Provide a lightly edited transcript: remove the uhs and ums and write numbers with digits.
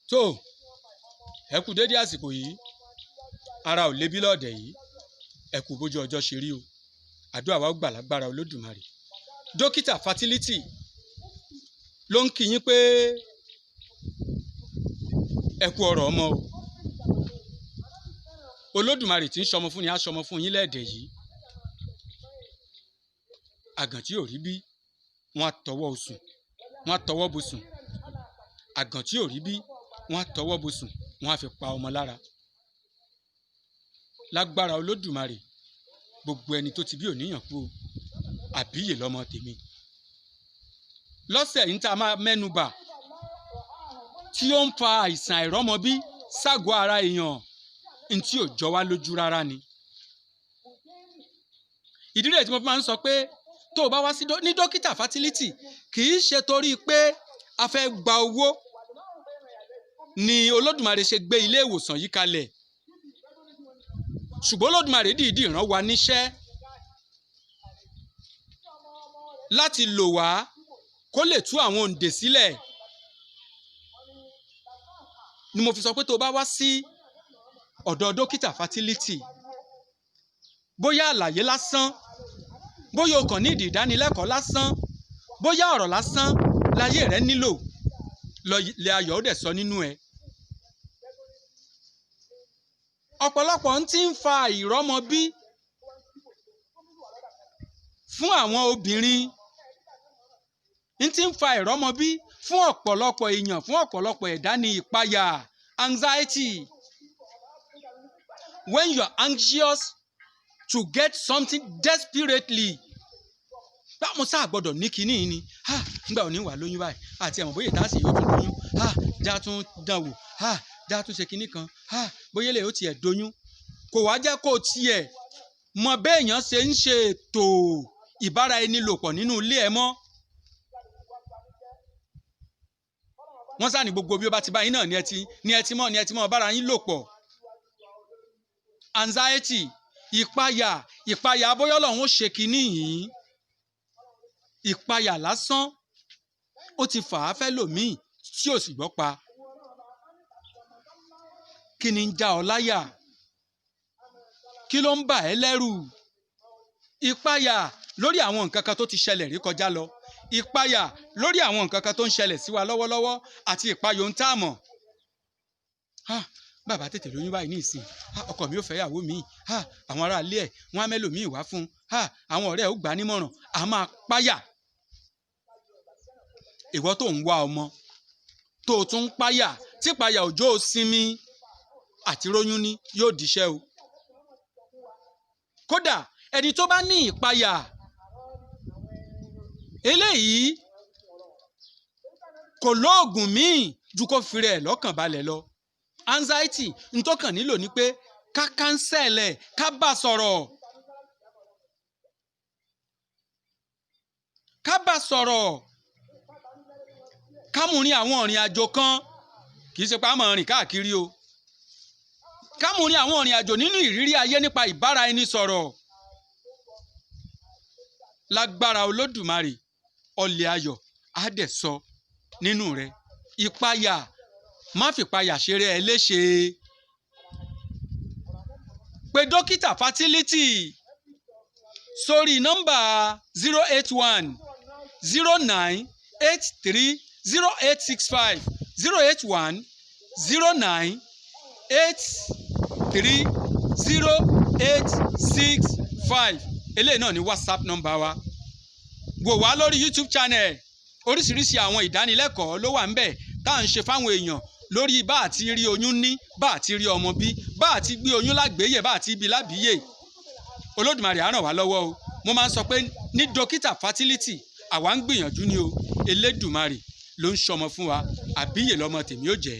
tó ẹ kú dédé àsìkò yìí, ara ò lébi lọ́ọ̀dẹ̀ yìí, ẹ kú bójú ọjọ́ ṣe rí o, àdúrà wa ó gbà lágbára Olódùmarè. Dókítà fertility ló ń kí yín pé ẹ kú ọ̀rọ̀ ọmọ o. Olódùmarè tí ń ṣọmọ fún ni á ṣọmọ fún yín lẹ́ẹ̀dẹ̀ yìí. Àgàn tí ò rí bí wọ́n á tọwọ́ osùn, wọ́n á tọwọ́ bosùn. Àgàn tí ò rí bí wọ́n á tọwọ́ bosùn, wọ́n á fi pa ọmọ lára. Lágbára Olódùmarè, gbogbo ẹni tó ti bí òníyàn kú o, àbíyè lọ́mọ tèmi. Lọ́sẹ̀ yìí tá a máa mẹ́nu bà tí ó ń fa àìsàn àìrọ́mọbí ságọ́ ara èèyàn ní tí ò jọ wá lójú rárá ni. Ìdí rẹ̀ tí mo fi máa ń sọ pé tó o bá wá sí ní dókítà fertility kì í ṣe torí pé a fẹ́ gba owó ni Olódùmarè ṣe gbé ilé ìwòsàn yìí kalẹ̀. Ṣùgbọ́n Olódùmarè dìídì rán wa níṣẹ́ láti lò wá kó lè tú àwọn òǹdè sílẹ̀. Ni mo fi sọ pé tó o bá wá sí ọ̀dọ̀ dókítà fertility, bóyá àlàyé lásán, bóyá o kàn ní ìdí ìdánilẹ́kọ̀ọ́ lásán, bóyá ọ̀rọ̀ lásán láyé rẹ nílò, lè ayọ̀ ó dẹ̀ sọ nínú ẹ. Ọ̀pọ̀lọpọ̀ ń tí ń fa àìrọ́mọbí fún àwọn obìnrin, ń tí ń fa àìrọ́mọbí fún ọ̀pọ̀lọpọ̀ èèyàn, fún ọ̀pọ̀lọpọ̀ ẹ̀dá ní ìpayà, anxiety. When you are anxious to get something desperately, báwo sáà gbọ́dọ̀ ní kinní yìí ni, nígbà òní wà lóyún báyìí àti ẹ̀mọ̀ bóyá ìtàsí yóò tún lóyún, já tún dán wò, já tún ṣe kinní kan, bóyá lè ó tiẹ̀ doyún. Kò wá jẹ́ kó tiẹ̀ mọ béèyàn ṣe ń ṣe ètò ìbára ẹni lòpọ̀ nínú ilé ẹ mọ́. Wọ́n sá ní gbogbo bí ó bá ti bá yín náà ni ẹ ti mọ́ bára yín lòpọ̀. Anxiety, ìpayà bóyá Ọlọ́run ó ṣe kinní yìí, ìpayà lásán ó ti fà á fẹ́ lòmíì tí ò sì gbọ́ pa. Kí ni ń já ọ láyà? Kí ló ń bà ẹ́ lẹ́rù? Ìpayà lórí àwọn nǹkan kan tó ti ṣẹlẹ̀ rí kọjá lọ, ìpayà lórí àwọn nǹkan kan tó ń ṣẹlẹ̀ sí wa lọ́wọ́lọ́wọ́, àti ìpayà ohun tá a mọ̀. Bàbá tètè lóyún báyìí ní ìsìn, ọkọ mi ò fẹ́ yàwó mi, àwọn ará ilé ẹ̀ wọ́n á mẹ́lòmíì wá fún, àwọn ọ̀rẹ́ ẹ̀ ó gbà á nímọ̀ràn, a máa páyà. Ìwọ tó ń wá ọmọ tó tún ń páyà, tí ìpayà òjò sinmi àti róyún ní yóò díṣẹ́ o. Kódà ẹni tó bá ní ìpayà eléyìí kò lóògùn míì ju kó fi rẹ̀ lọ́kàn balẹ̀ lọ. Anxiety n tó kàn nílò ni pé ká kánsẹ̀lẹ̀, ká bá sọ̀rọ̀, ká mú rin àwọn ìrìn àjò kan, kì í ṣe pé a máa rìn káàkiri o. Ká mú rin àwọn ìrìn àjò nínú ìrírí ayé nípa ìbára ẹni sọ̀rọ̀. Lágbára Olódùmarè, ọlẹ̀ ayọ̀ á dẹ̀ sọ nínú rẹ. Ìpayà, má fi ìpayà ṣeré ẹ léṣe. Pè dókítà fertility sórí nọ́mbà 081 09 83 0865 081 09 83 0865. Eléyìí náà ni WhatsApp nọ́mbà wa. Wò wá lórí YouTube channel, oríṣiríṣi àwọn ìdánilẹ́kọ̀ọ́ ló wà ńbẹ̀ tá à ń ṣe fáwọn èèyàn lórí bá àti rí oyún ní, bá àti rí ọmọ bí, bá àti gbé oyún lágbèéyè, bá àti bí lábìíyè. Olódùmarè á ràn wá lọ́wọ́ o. Mo máa ń sọ pé ní dókítà fertility àwa ń gbìyànjú ni o. Elédùmarè ló ń ṣọmọ fún wa, àbíyè lọmọ tèmi ó jẹ́.